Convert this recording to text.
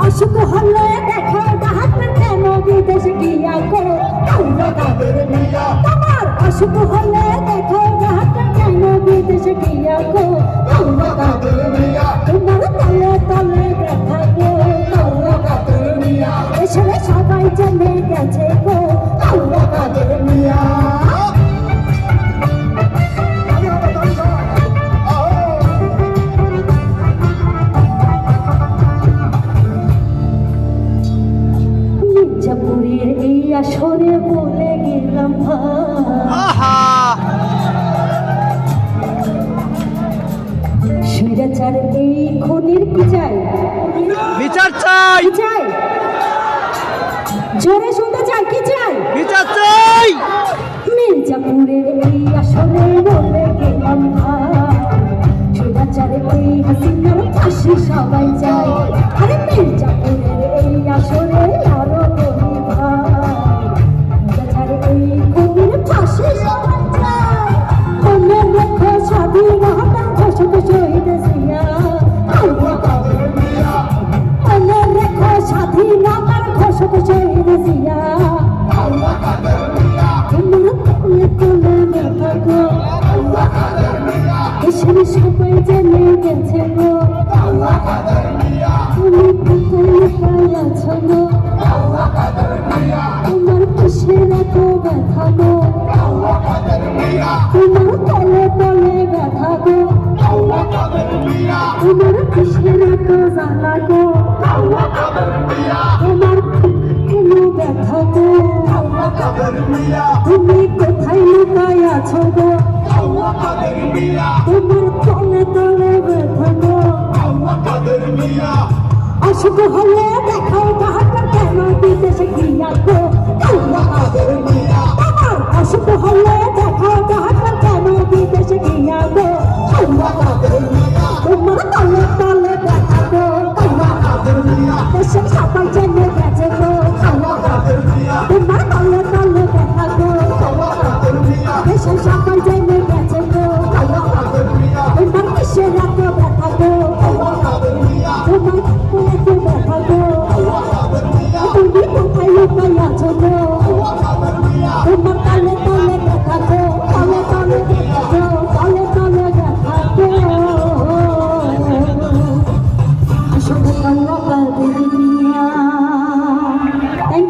অসুখ হলে দেখো ডাক্তার কেন বিদেশে গিয়া গো আল্লাহ কাদের মিয়া তোমার অসুখ হলে দেখো ডাক্তার কেন বিদেশে গিয়া গো আল্লাহ কাদের মিয়া তোমার তলে তলে ব্যথা গো আল্লাহ কাদের মিয়া এসে সবাই জেনে গেছে গো আল্লাহ কাদের মিয়া মির্জাপুরের এই আসরে বলে গেলাম স্বৈরাচার এই খুনির কি চাই বিচার চাই চাই জোরে শুনতে চাই কি চাই বিচার চাই মির্জাপুরের এই আসরে বলে গেলাম স্বৈরাচার এই হাসিনার ফাঁসি সবাই চাই আরে মির্জাপুরের এই আসরে আরো বলি ভাই এই খুনির ফাঁসি সবাই চাই মনে রেখো স্বাধীনতা ঘোষক শহীদ জিয়া আল্লাহ কাদের মিয়া মনে রেখো স্বাধীনতার ঘোষক শহীদ জিয়া আল্লাহ কাদের মিয়া তোমার কোলে কোলে ব্যথা গো আল্লাহ কাদের মিয়া দেশের সবাই জেনে গেছে গো আল্লাহ কাদের মিয়া তুমি কোলে কোলে আছো গো আল্লাহ কাদের মিয়া তোমার কিসের এত ব্যথা গো আল্লাহ কাদের মিয়া তোমার তলে তলে ব্যথা গো আল্লাহ কাদের মিয়া তোমার কিসের এত জ্বালা গো আল্লাহ কাদের মিয়া তোমার কোনো ব্যথা গো আল্লাহ কাদের মিয়া তুমি কোথায় লুকাই আছো গো আল্লাহ কাদের মিয়া তোমার তলে তলে ব্যথা গো আল্লাহ কাদের মিয়া অসুখ হলে দেখো ডাক্তার কেন বিদেশে গিয়া গো আল্লাহ কাদের মিয়া তোমার অসুখ হলে দেখো ডাক্তার কেন বিদেশে গিয়া গো আল্লাহ কাদের মিয়া তোমার তলে তলে ব্যথা গো আল্লাহ কাদের মিয়া দেশের সবাই জেনে গেছে গো আল্লাহ কাদের মিয়া তোমার তলে তলে ব্যথা গো আল্লাহ কাদের মিয়া দেশের সবাই জেনে গেছে গো আল্লাহ কাদের মিয়া তোমার কিসের এত ব্যথা গো আল্লাহ কাদের মিয়া তোমার কোলে ব্যথা গো আল্লাহ কাদের মিয়া তুমি কোথায় লুকাই আছো গো আল্লাহ কাদের মিয়া তোমার তলে তলে ব্যথা গো